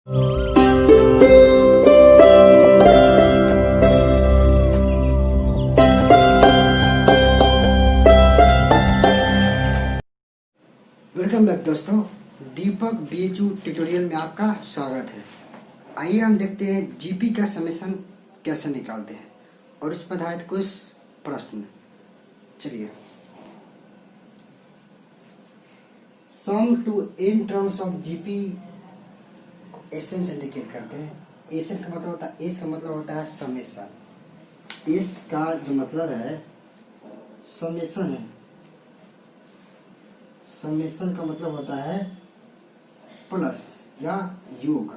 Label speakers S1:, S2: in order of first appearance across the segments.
S1: Welcome back दोस्तों, दीपक BHU tutorial में आपका स्वागत है। आइए हम देखते हैं जीपी का समेशन कैसे निकालते हैं और उस पर आधारित कुछ प्रश्न। चलिए, sum to n terms of GP S n से इंडिकेट करते हैं। एसन का मतलब होता है, एस का मतलब होता है समेशन। एस का जो मतलब है समेशन है। समेशन का मतलब होता है प्लस या योग।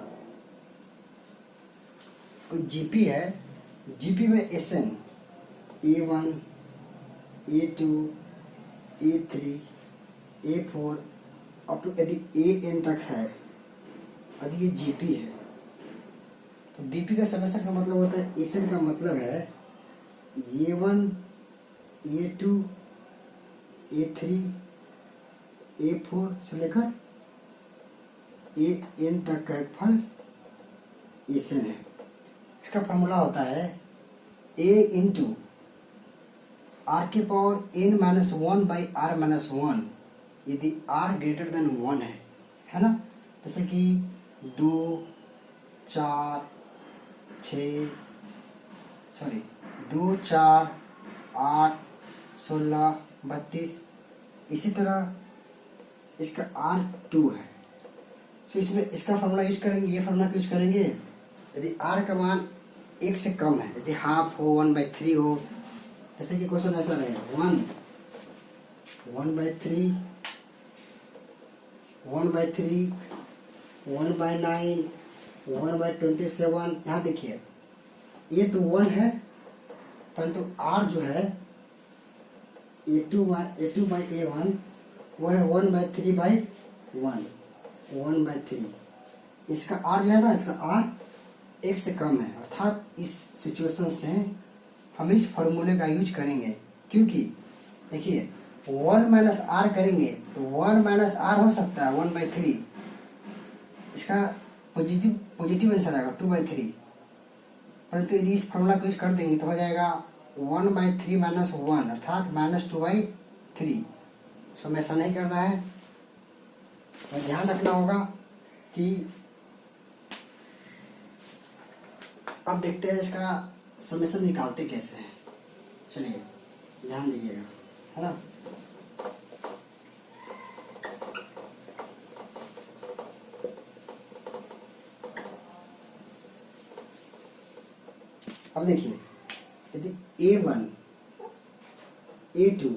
S1: कोई जीपी है, जीपी में SN A1, A2, A3, A4 up to यदि AN तक है, यदि ये जीपी है तो डीपी का समेशन का मतलब होता है, एसएन का मतलब है A1, A2, A3, A4 से लेकर AN तक का एक फल एसएन है। इसका फॉर्मूला होता है A इंटू आर के power n minus 1 by are minus 1 यदि r ग्रेटर देन 1 है ना। जैसे कि 2, 4, 8, 16, 32। इसी तरह इसका R2 है, तो इसमें इसका फॉर्मूला यूज करेंगे, ये फॉर्मूला यूज करेंगे यदि R का मान 1 से कम है, यदि हाफ हो, 1/3 हो। जैसे कि क्वेश्चन ऐसा रहेगा 1/3, 1/3, 1/9, 1/27। यहाँ देखिए ये तो 1 है, परंतु R जो है A2 बाई A1 वो है 1/3/1, 1/3। इसका R जो है ना, इसका R 1 से कम है, अर्थात इस सिचुएशंस में हम इस फॉर्मूले का यूज करेंगे। क्योंकि देखिए 1 माइनस आर करेंगे तो 1 माइनस आर हो सकता है 1/3, इसका पॉजिटिव आंसर आएगा 2/3। परंतु यदि इस फॉर्मूला को यूज कर देंगे तो हो जाएगा 1/3 माइनस 1 अर्थात -2/3। सो हमें ऐसा नहीं करना है, और ध्यान रखना होगा कि अब देखते हैं इसका समेशन निकालते कैसे हैं। चलिए ध्यान दीजिएगा, है ना। अब देखिए यदि A1, A2,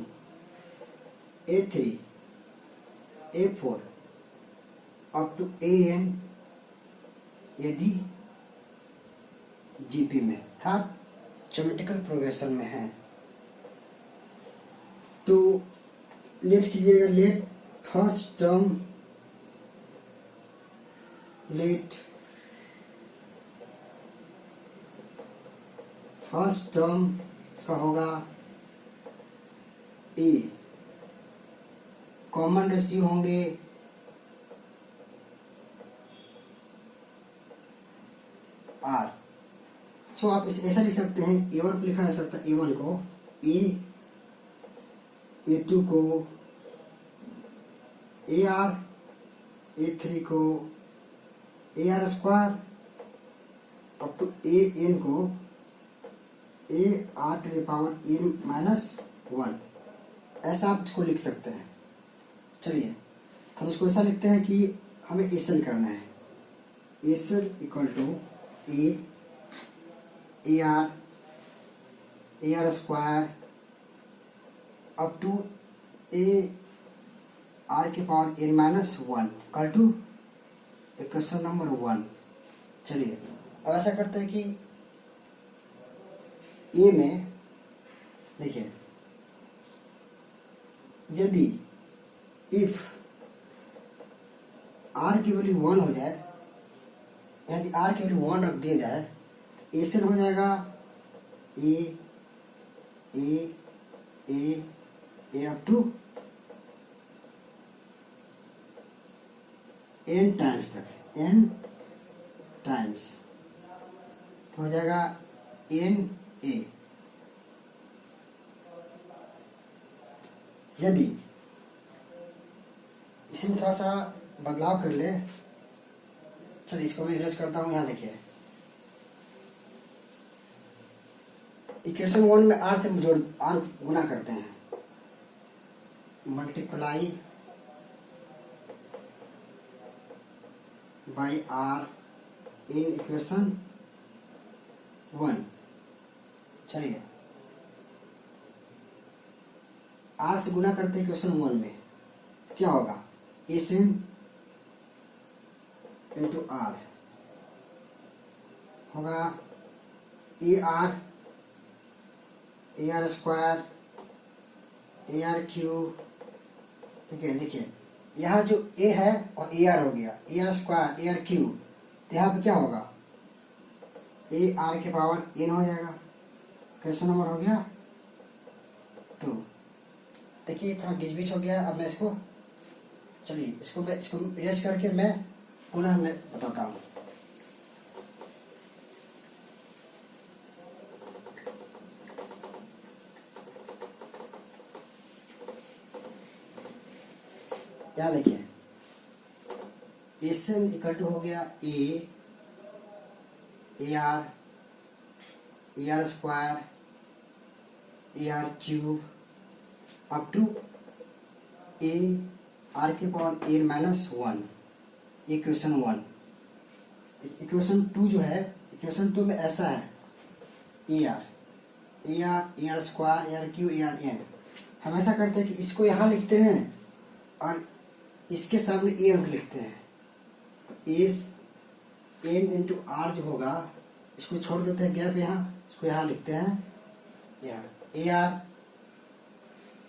S1: A3, A4 up to AN यदि जीपी में था, ज्योमेट्रिकल प्रोग्रेशन में है, तो लेट कीजिएगा। लेट फर्स्ट टर्म इसका होगा A। कॉमन रेशियो होंगे R। सो आप इसे ऐसा लिख सकते हैं, A1 को लिखा जा सकता है, A1 को A, A2 को AR, A3 को AR square up to AN को AR to the power n minus 1। ऐसा आप इसको लिख सकते हैं। चलिए हम इसको ऐसा लिखते हैं कि हमें एसन करना है। S n equal to AR square up to AR के power n minus 1 equal to equation number 1। चलिए अब ऐसा करते हैं कि A में देखिए, यदि इफ R की वैल्यू 1 हो जाए, यदि R की वैल्यू 1 रख दिया जाए तो एसन हो जाएगा A up to n times तक, n टाइम्स, तो हो जाएगा एन ए। यदि इसमें थोड़ा सा बदलाव कर ले, चलिए इसको मैं इरेज करता हूँ। यहाँ देखिए इक्वेशन 1 में आर से जोड़, आर गुना करते हैं, multiply by r in equation 1। चलिए आर से गुना करते हैं इक्वेशन 1 में, क्या होगा, एस एन इंटू आर होगा ए r square a r cube. ठीक है, देखिए यहाँ जो ए है और ए आर हो गया, a r square a r cube, तो यहाँ पे क्या होगा, ए आर के पावर एन हो जाएगा। क्वेश्चन नंबर हो गया 2। देखिए थोड़ा गिच बिच हो गया। अब मैं इसको, चलिए इसको इरेज करके मैं पुनः मैं बताता हूँ। यहाँ देखिए एस एन इक्वल टू हो गया a r square a r cube up to A R के पावर ए माइनस 1, इक्वेशन 1। इक्वेशन 2 जो है, इक्वेशन 2 में ऐसा है a r square a r cube a r n. हम ऐसा करते हैं कि इसको यहाँ लिखते हैं और इसके सामने ए अंक लिखते हैं, तो एस एन इंटू आर जो होगा, इसको छोड़ देते हैं गैप यहाँ, इसको यहाँ लिखते हैं यहाँ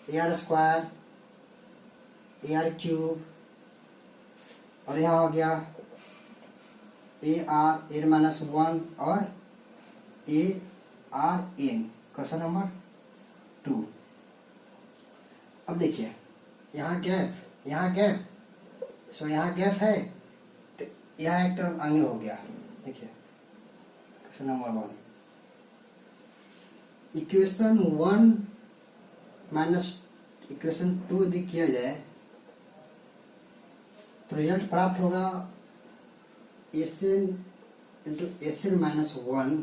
S1: ए r square a r cube, और यहाँ हो गया ए आर एन माइनस 1 और a r n. Question number 2। अब देखिए यहाँ गैप, सो यहाँ गैप है, तो यहाँ एक टर्म आगे हो गया। देखिए question number 1, equation 1 minus equation 2 यदि किया जाए तो रिजल्ट प्राप्त होगा s n into s n minus 1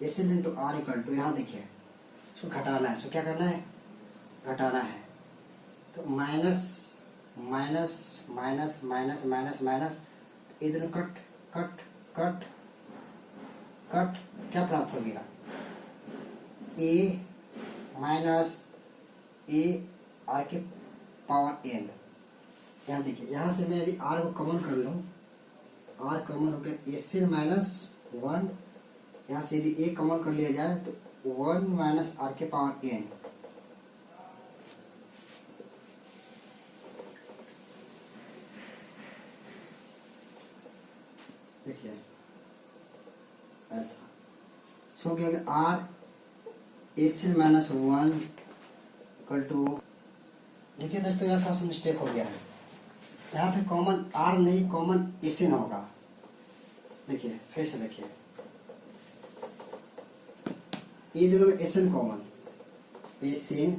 S1: S n into r equal to, यहाँ देखिए इसको घटाना है, सो क्या करना है, घटाना है। तो minus minus minus minus minus minus, इधर कट कट कट कट, क्या प्राप्त हो गया, ए माइनस ए आर के पावर एन। यहाँ देखिए यहाँ से मैं यदि आर को कॉमन कर लूँ, आर कॉमन हो गया एस एन माइनस 1, यहाँ से यदि ए कॉमन कर लिया जाए तो 1 माइनस आर के पावर एन। देखिए ऐसा सो गया कि r s n minus 1 equal to, देखिए दोस्तों यहाँ थोड़ा सा मिस्टेक हो गया है, यहाँ पे कॉमन आर नहीं, कॉमन एस एन होगा। देखिए फिर से देखिए, ये दोनों में s n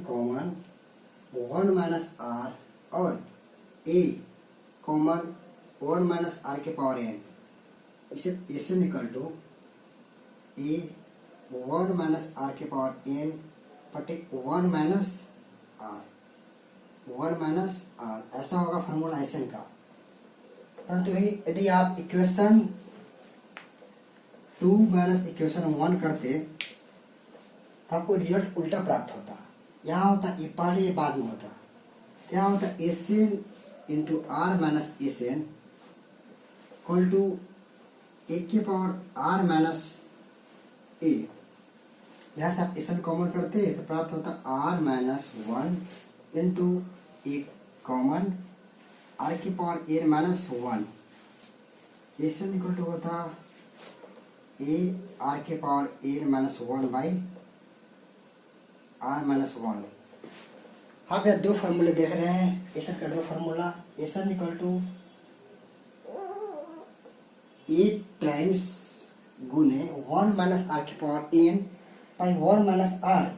S1: common, 1 minus r और ए कॉमन 1 माइनस आर के पावर एन, इसे s n equal to a 1 minus r के पावर एन बटे 1 माइनस आर, 1 माइनस आर, ऐसा होगा फॉर्मूला एस एन का। परंतु यदि आप इक्वेशन 2 माइनस इक्वेशन 1 करते तो आपको रिजल्ट उल्टा प्राप्त होता। यहाँ होता ये पहले, ये बाद में होता। यहाँ होता S n into R minus S n equal to A के पावर आर माइनस ए। यहाँ से आप एस एन कॉमन करते तो प्राप्त होता R minus 1 into A common R की power A minus 1, S n equal to होता ए आर के power A minus 1 by are minus 1। आप यहाँ दो फार्मूले देख रहे हैं, एस एन का दो formula, S n equal to A times गुने 1 माइनस आर की power n by 1 minus R.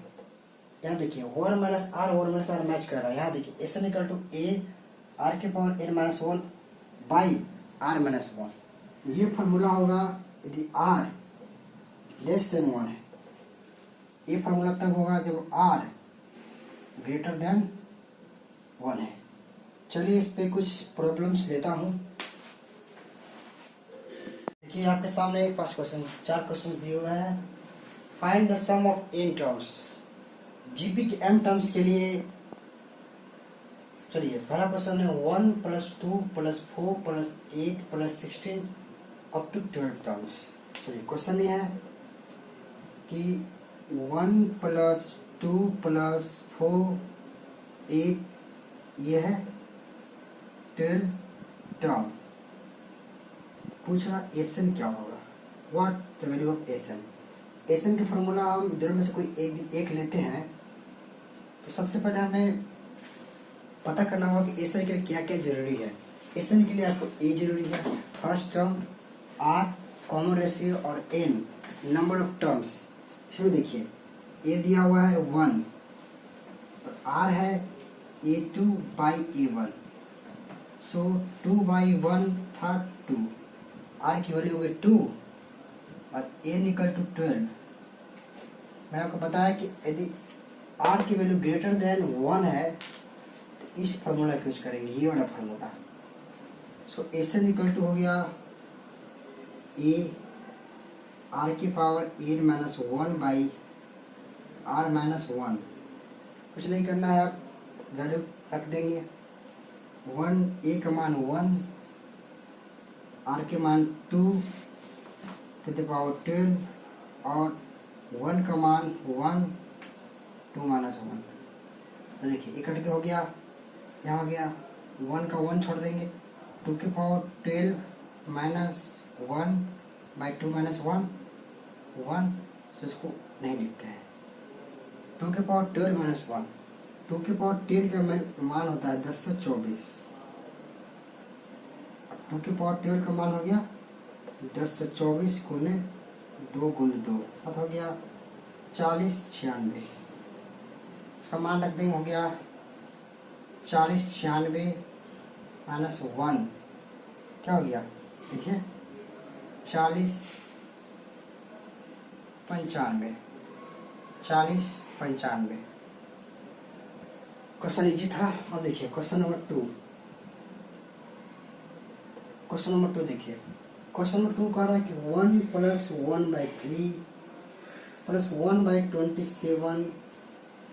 S1: यहाँ देखिए 1 minus are 1 minus R match कर रहा है। यहाँ देखिए S n equal to A R के power n minus 1 by are minus 1। ये फॉर्मूला होगा यदि आर लेस देन 1 है। ये फॉर्मूला तब होगा जब आर ग्रेटर देन 1 है। चलिए इस पे कुछ प्रॉब्लम्स लेता हूँ। देखिए आपके सामने 5 क्वेश्चन 4 क्वेश्चन दिए हुए हैं। Find the sum of n terms. GP के m टर्म्स के लिए चलिए पहला क्वेश्चन है 1 plus 2 plus 4 plus 8 plus 16 up to 12 terms. चलिए क्वेश्चन ये है कि 1 प्लस 2 प्लस 4 8 ये है 12 टर्म। पूछ रहा एस एन क्या होगा, what the value of s n. S n के फॉर्मूला हम दोनों में से कोई एक लेते हैं तो सबसे पहले हमें पता करना होगा कि एस एन के लिए क्या क्या जरूरी है। एस एन के लिए आपको ए जरूरी है, first term, r common ratio और एन नंबर ऑफ टर्म्स। इसमें देखिए ए दिया हुआ है 1 और आर है a2 by a1, so 2 by 1 था 2, आर की वैल्यू हो गई 2 और n इक्वल टू 12। मैंने आपको बताया कि यदि r की वैल्यू ग्रेटर देन 1 है तो इस फार्मूला यूज करेंगे, ये वाला formula. So s n equal to हो गया a r की पावर n minus 1 by r minus 1। कुछ नहीं करना है, आप वैल्यू रख देंगे। 1 a का मान 1, r के मान 2 टू द पावर 12 और 1 का मान 1 2 माइनस 1। तो देखिए इकट्ठे हो गया, यहाँ हो गया 1 का 1 छोड़ देंगे, 2 के पावर 12 माइनस 1 बाई 2 माइनस 1 तो इसको नहीं लिखते हैं। 2 के पावर 12 माइनस 1, 2 के पावर 10 का मान होता है 10 से 24। 2 के पावर 12 का मान हो गया 10 से 24 गुने 2 गुने 2 हो गया 40 96। इसका मान रख देंगे, हो गया 40 96 माइनस 1 क्या हो गया, देखिए 40 95 40 95। क्वेश्चन इजी था। और देखिए क्वेश्चन नंबर 2, क्वेश्चन नंबर 2 देखिए। क्वेश्चन नंबर 2 कह रहा है कि 1 plus 1 by 3 plus 1 by 27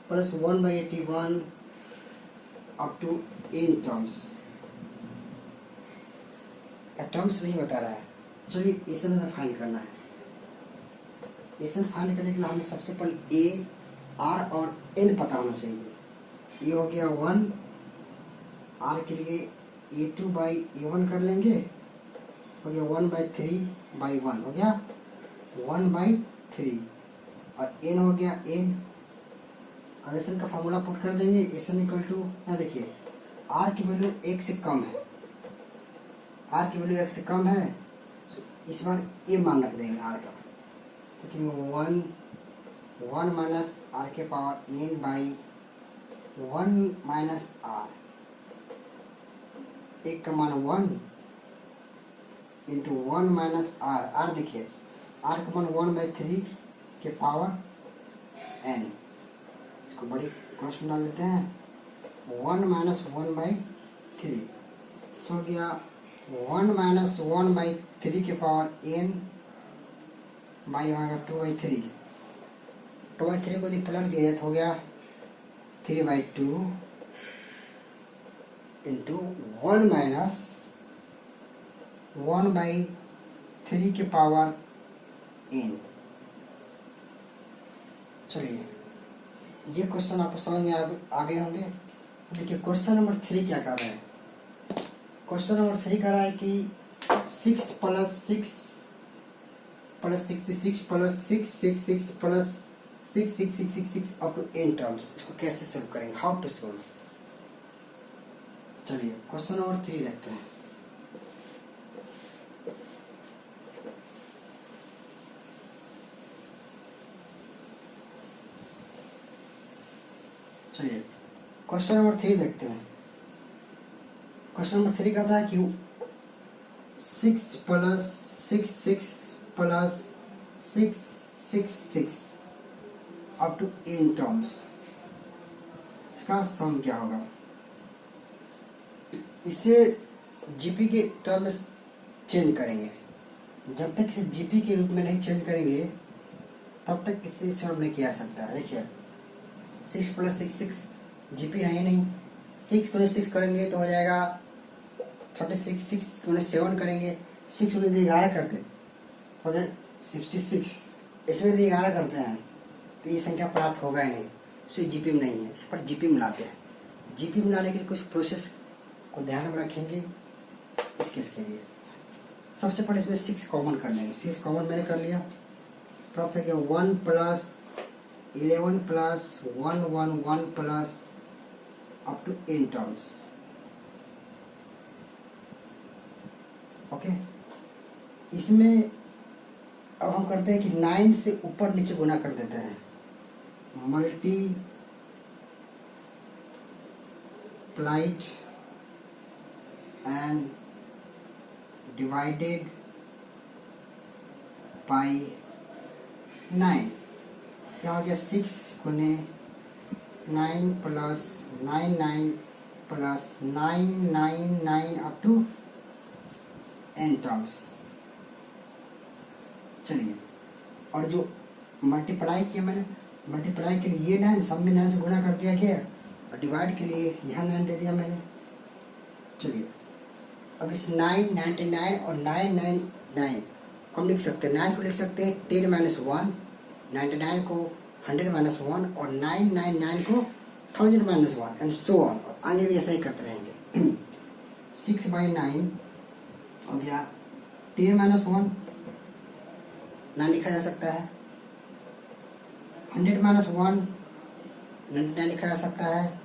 S1: plus 1 by 81 up to n terms. Terms नहीं बता रहा है। चलिए एसन हमें फाइंड करना है। एसन फाइंड करने के लिए हमें सबसे पहले ए आर और एन पता होना चाहिए। ये हो गया 1, आर के लिए a2 बाई a1 कर लेंगे, हो गया 1 बाई 3 बाई 1 हो गया 1 बाई 3 और n हो गया n। अब एसन का फार्मूला पुट कर देंगे, एसन इक्वल टू, यहाँ देखिए r की वैल्यू 1 से कम है, r की वैल्यू 1 से कम है, इस बार ये मान रख देंगे r का। देखिए 1 माइनस आर के power n by 1 minus are, 1 का मान 1 इंटू 1 माइनस आर। आर देखिए आर का मान 1 बाई 3 के पावर n। इसको बड़ी क्रॉस बना लेते हैं, 1 माइनस 1 बाई 3 हो गया 1 माइनस 1 बाई 3 के पावर n बाई आएगा 2 बाई 3। 2 बाई 3 को यदि पलट दिया जाए तो हो गया 3 बाई 2 इंटू 1 माइनस 1 बाई 3 के पावर n। चलिए ये क्वेश्चन आपको समझ में आ गए होंगे। देखिए क्वेश्चन नंबर 3 क्या कर रहा है। क्वेश्चन नंबर 3 कर रहा है कि 6 plus 6 plus 66 plus 666 plus 66666 up to n terms. इसको कैसे सोल्व करेंगे, हाउ टू सोल्व। चलिए क्वेश्चन नंबर 3 देखते हैं। क्वेश्चन नंबर 3 देखते हैं। क्वेश्चन नंबर 3 कहता है कि 6 plus 6 6 plus 6 6 6 up to n terms, इसका सम क्या होगा। इसे जीपी के टर्म में चेंज करेंगे। जब तक इसे जीपी के रूप में नहीं चेंज करेंगे तब तक इसे सॉल्व नहीं किया जा सकता है। देखिए 6 प्लस 6 6 जीपी है ही नहीं, 6 गुणे 6 करेंगे तो हो जाएगा 36, 6 गुणे 7 करेंगे, 6 गुणे 11 करते हो जाए 66, इसमें यदि 11 करते हैं तो ये संख्या प्राप्त होगा ही नहीं, सो ये जीपी में नहीं है। इस पर जीपी मिलाते हैं। जीपी मिलाने के लिए कुछ प्रोसेस को ध्यान में रखेंगे इस केस के लिए। सबसे पहले इसमें 6 कॉमन कर लेंगे। 6 कॉमन मैंने कर लिया, प्राप्त हो गया 1 plus 11 plus 1 1 1 plus up to n terms. Okay, इसमें अब हम करते हैं कि 9 से ऊपर नीचे गुना कर देते हैं। मल्टीप्लाइड एंड डिवाइडेड बाई 9, क्या हो गया 6 गुने 9 plus 9 9 plus 9 9 9 up to n terms. चलिए, और जो मल्टीप्लाई किया मैंने, मल्टीप्लाई के लिए ये 9 सब में 9 से गुना कर दिया गया और डिवाइड के लिए यहाँ 9 दे दिया मैंने। चलिए, अब इस 9 99 और 999 को हम लिख सकते हैं। 9 को लिख सकते हैं 10 माइनस 1, 99 को 100 माइनस 1 और 999 को 1000 माइनस 1 एंड सो ऑन। आगे भी ऐसा ही करते रहेंगे। 6/9 हो गया 10 माइनस 1, 9 लिखा जा सकता है। 100 माइनस 1 99 लिखा जा सकता है।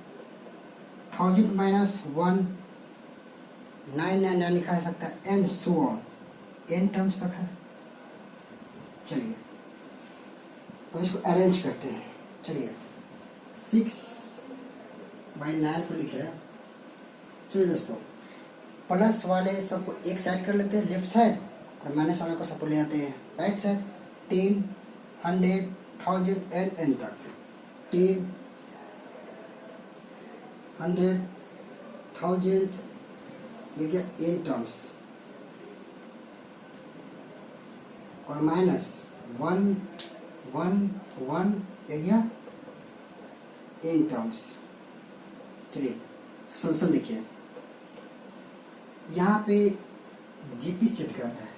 S1: 1000 माइनस 1 999 लिखा जा सकता है and so on, n terms तक है। चलिए, अब इसको अरेंज करते हैं। चलिए 6/9 को लिखे। चलिए दोस्तों, प्लस वाले सबको एक साइड कर लेते हैं लेफ्ट साइड और माइनस वाले को सबको ले आते हैं राइट साइड। 10 100 1000 एंड n तक। 10 100 1000 ये क्या n टर्म्स और माइनस 1 1 1 ये क्या n टर्म्स। चलिए सोल्यूशन देखिए, यहाँ पे जीपी सेट कर रहा है।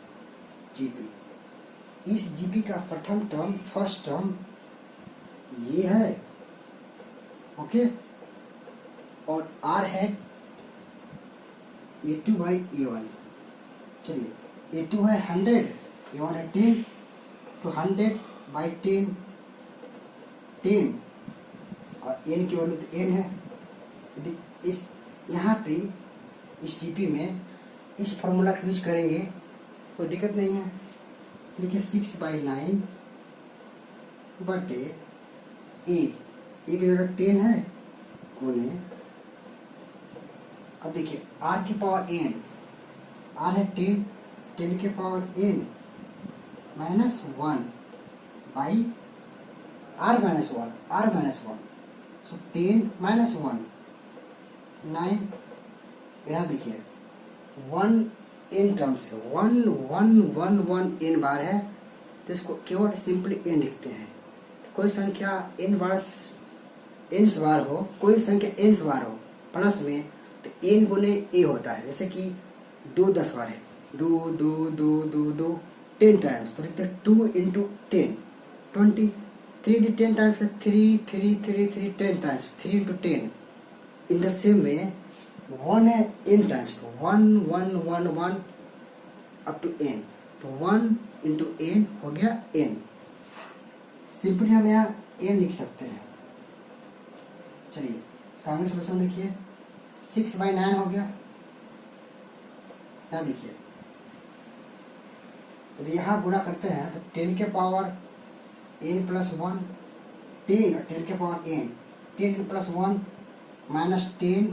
S1: जीपी, इस जीपी का प्रथम टर्म फर्स्ट टर्म ये है, ओके, और r है A2/A1। चलिए, A2 है 100, A1 है 10, तो 100/10 10 और n की वैल्यू तो n है। यदि इस यहाँ पे इस जीपी में इस फॉर्मूला का यूज करेंगे कोई दिक्कत नहीं है। देखिए 6/9 बटे ए की जगह 10 है गुने, अब देखिए r की पावर n, r है 10, 10 के power n minus 1 by r minus 1, so 10 minus 1 9। यहाँ देखिए 1 n टर्म्स है, 1 1 1 1 n बार है, तो इसको केवल सिंपली n लिखते हैं। कोई संख्या n बार हो, कोई संख्या n बार हो प्लस में, तो n गुने a होता है। जैसे कि 2 10 बार है, 2 2 2 2 2 10 टाइम्स, तो लिखते हैं 2 इंटू 10 20। 3 दी 10 टाइम्स है 3 3 3 3 10 times, 3 into 10। In the same में 1 है n टाइम्स, तो 1 1 1 1 अप टू n, तो 1 इंटू n हो गया n। सिंपली हम यहाँ n लिख सकते हैं। चलिए इसका आगे सोल्यूशन देखिए, 6/9 हो गया। यहाँ देखिए, यदि यहाँ गुणा करते हैं तो 10 के पावर n प्लस 1, 10 के power n, 10 plus 1 minus 10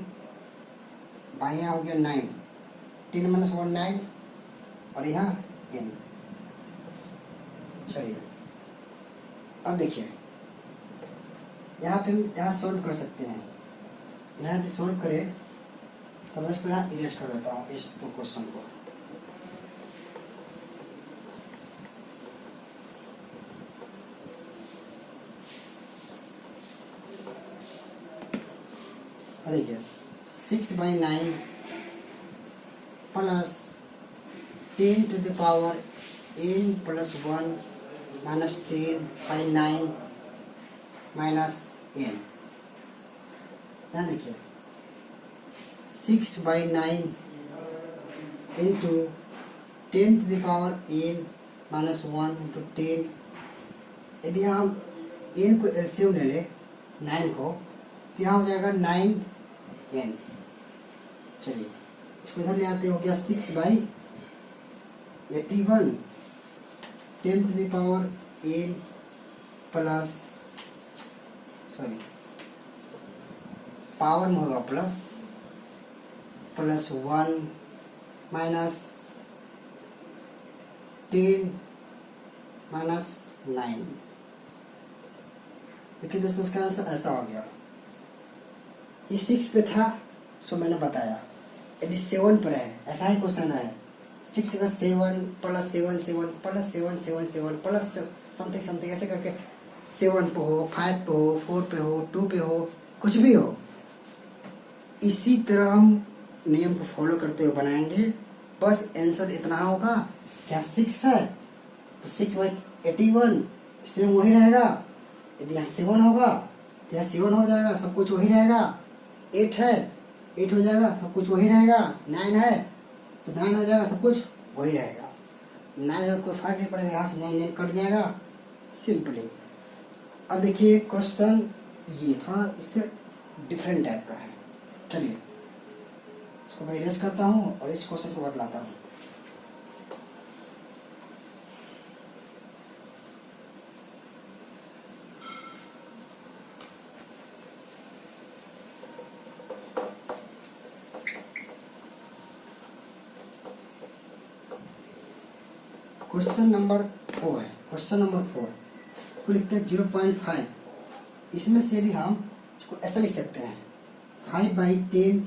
S1: by यहाँ हो गया 9, 10 माइनस 1 9 और यहाँ n। चलिए अब देखिए यहाँ पे हम यहाँ सॉल्व कर सकते हैं। यहाँ यदि सॉल्व करें तो मैं इसको यहाँ इरेज कर देता हूँ इस क्वेश्चन को। देखिए 6/9 plus 10 to the power n plus 1 minus 10/9 minus n। यहाँ देखिए 6/9 into 10 to the power n minus 1 into 10। यदि हम n को एलसीएम ले लें 9 को तो यहाँ हो जाएगा 9n। चलिए इसको इधर ले आते, हो गया 6/81 10 to the power n plus sorry power में होगा प्लस 1 माइनस 10 माइनस 9। देखिए दोस्तों इसका आंसर ऐसा हो गया। ये 6 पे था सो मैंने बताया। यदि 7 पर है, ऐसा ही क्वेश्चन है 6 का 7 plus 7 7 plus 7 7 7 plus something something ऐसे करके 7 पे हो, 5 पे हो, 4 पे हो, 2 पे हो, कुछ भी हो। इसी तरह हम नियम को फॉलो करते हुए बनाएंगे। बस आंसर इतना होगा क्या 6 है तो 6/81 इसमें वही रहेगा। यदि यहाँ 7 होगा तो यहाँ 7 हो जाएगा, सब कुछ वही रहेगा। 8 है 8 हो जाएगा, सब कुछ वही रहेगा। 9 है तो 9 हो जाएगा, सब कुछ वही रहेगा। 9 है तो कोई फर्क नहीं पड़ेगा, यहाँ से 9 कट जाएगा सिंपली। अब देखिए क्वेश्चन ये थोड़ा इससे डिफरेंट टाइप का है। चलिए इसको मैं इरेज करता हूँ और इस क्वेश्चन को बतलाता हूँ। क्वेश्चन नंबर 4 है। क्वेश्चन नंबर 4 को लिखते हैं 0.5। इसमें से यदि हम इसको ऐसा लिख सकते हैं 5/10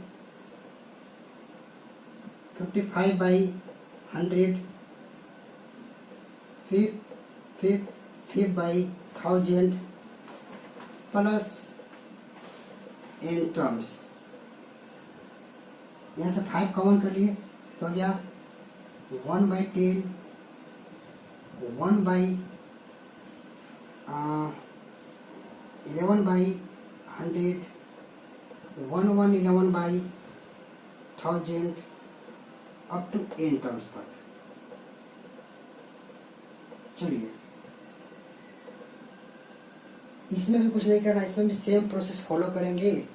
S1: 55/100 5/1000 प्लस n टर्म्स। यहाँ से 5 कॉमन कर लिए तो हो गया 1/10 1/11/100 1111/1000 अप टू n टर्म्स तक। चलिए इसमें भी कुछ नहीं करना, इसमें भी सेम प्रोसेस फॉलो करेंगे।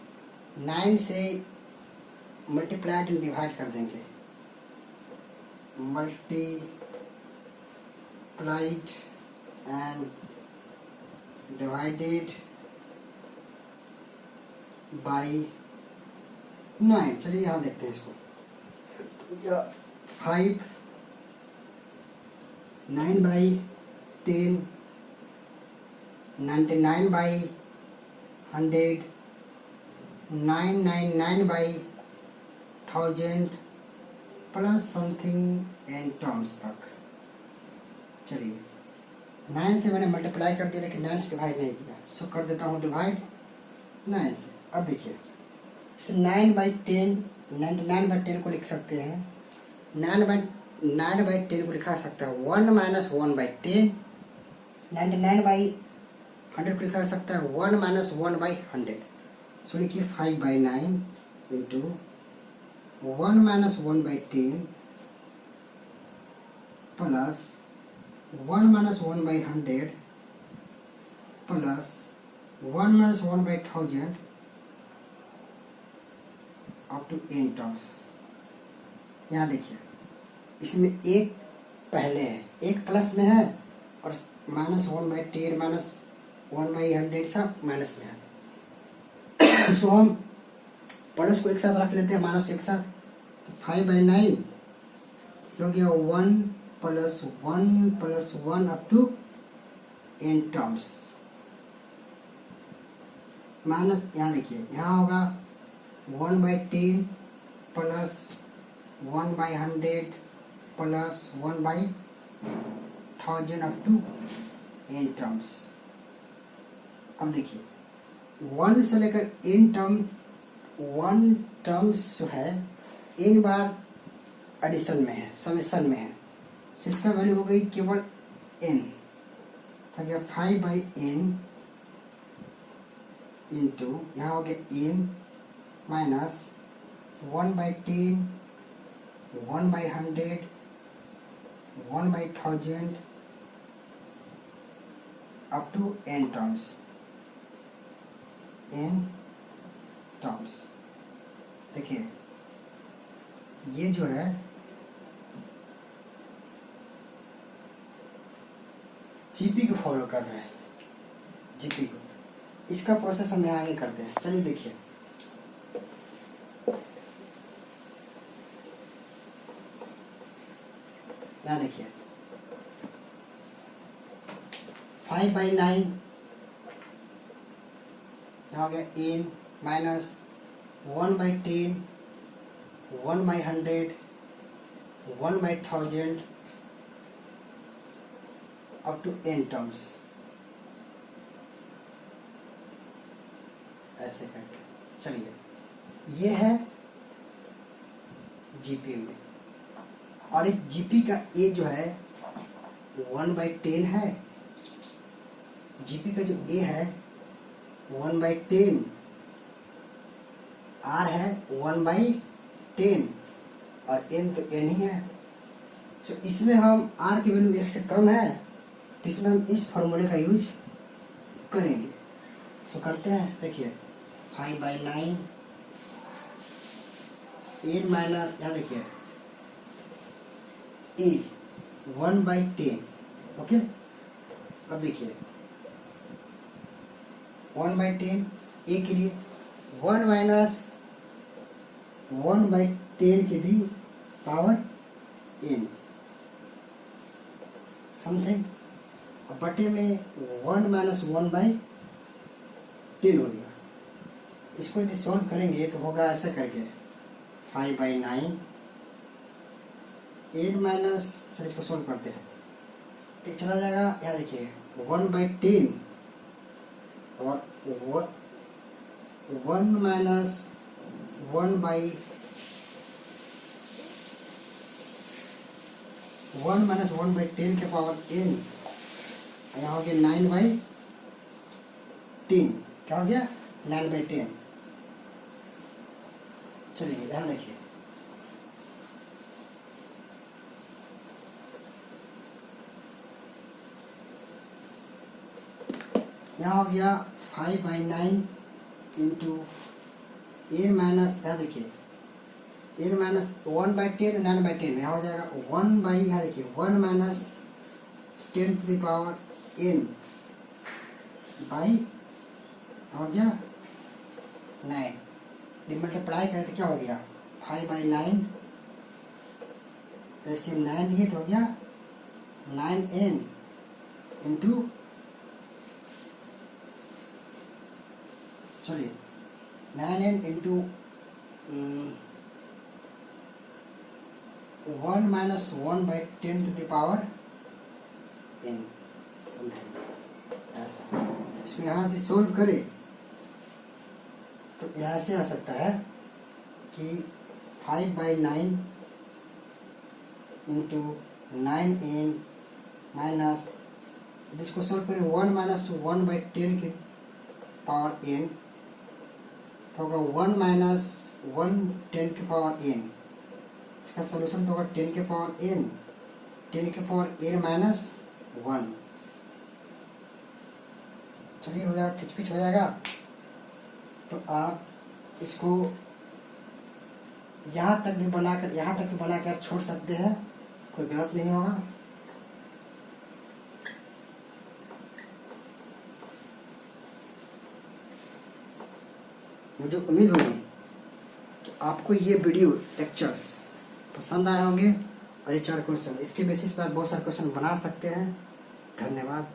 S1: 9 से मल्टीप्लाइड एंड डिवाइड कर देंगे। Multiplied and divided by 9। चलिए यहाँ देखते हैं इसको। 5 9/10 99/100 999/1000 प्लस समथिंग एन टर्म्स तक। चलिए 9 से मैंने मल्टीप्लाई कर दिया लेकिन 9 से डिवाइड नहीं किया, सो कर देता हूँ डिवाइड 9 से। अब देखिए इसे 9/10 99/10 को लिख सकते हैं। 9/10 को लिखा सकता है 1 माइनस 1/10। 99/100 को लिखा सकता है 1 माइनस 1/100। सो लिखिए 5/9 into 1 minus 1/10 plus 1 minus 1/100 plus 1 minus 1/1000 up to n terms. यहाँ देखिए इसमें एक पहले है, एक प्लस में है और माइनस 1/10 माइनस 1/100 सब माइनस में है। सो हम प्लस को एक साथ रख लेते हैं, माइनस एक साथ, तो 5/9 हो गया 1 up to n terms. Minus यहाँ देखिए, यहाँ होगा 1/10 plus 1/100 plus 1/1000 up to n terms. अब देखिए 1 से लेकर n टर्म्स जो है n बार एडिशन में है, समेशन में है, तो इसका वैल्यू हो गई केवल n, तो गया 5/n इंटू यहाँ हो गया n minus 1/10 1/100 1/1000 up to n terms. देखिए ये जो है जीपी को फॉलो कर रहे हैं, जीपी को, इसका प्रोसेस हम यहाँ आगे करते हैं। चलिए देखिए, यहाँ देखिए 5/9 यहाँ हो गया n minus 1/10 1/100 1/1000 up to n terms, ऐसे करके। चलिए ये है जीपी में, और इस जीपी का ए जो है 1/10 है, जीपी का जो ए है 1/10, आर है 1/10 और n तो n ही है। तो इसमें हम r की वैल्यू 1 से कम है, तो इसमें हम इस फॉर्मूले का यूज करेंगे। तो करते हैं, देखिए 5/9 n माइनस, यहाँ देखिए a 1/10, ओके। अब देखिए 1/10 a के लिए 1 माइनस 1/10 की दी पावर n समथिंग, और बटे में 1 माइनस 1/10 हो गया। इसको यदि सॉल्व करेंगे तो होगा ऐसे करके 5/9 n माइनस, चलिए इसको सॉल्व करते हैं, तो चला जाएगा, यहाँ देखिए 1/10 और 1 माइनस 1/10 के पावर n, यहाँ हो गया 9/10, क्या हो गया 9/10। चलिए यहाँ देखिए यहाँ हो गया 5/9 इंटू n माइनस, यहाँ देखिए n माइनस 1/10 9/10, यहाँ हो जाएगा 1 यहाँ देखिए 1 minus 10 to the power n by हो गया 9, मल्टीप्लाई करें तो क्या हो गया 5/9 ऐसे 9 ही तो हो गया 9n इंटू, चलिए 9n into 1 minus 1/10 to the power n something ऐसा। इसको यहाँ से सोल्व करें तो यहाँ से आ सकता है कि 5/9 इंटू 9n माइनस, इसको सोल्व करें 1 माइनस 1/10 की पावर n, तो होगा 1 माइनस 1/10 की पावर n, इसका सोल्यूशन तो होगा 10 के पावर n, 10 के पावर n माइनस 1। चलिए हो जाएगा, खिचपिच हो जाएगा। तो आप इसको यहाँ तक भी बनाकर आप छोड़ सकते हैं, कोई गलत नहीं होगा। मुझे उम्मीद होगी आपको ये वीडियो लेक्चर्स पसंद आए होंगे और ये 4 क्वेश्चन इसके बेसिस पर बहुत सारे क्वेश्चन बना सकते हैं। धन्यवाद।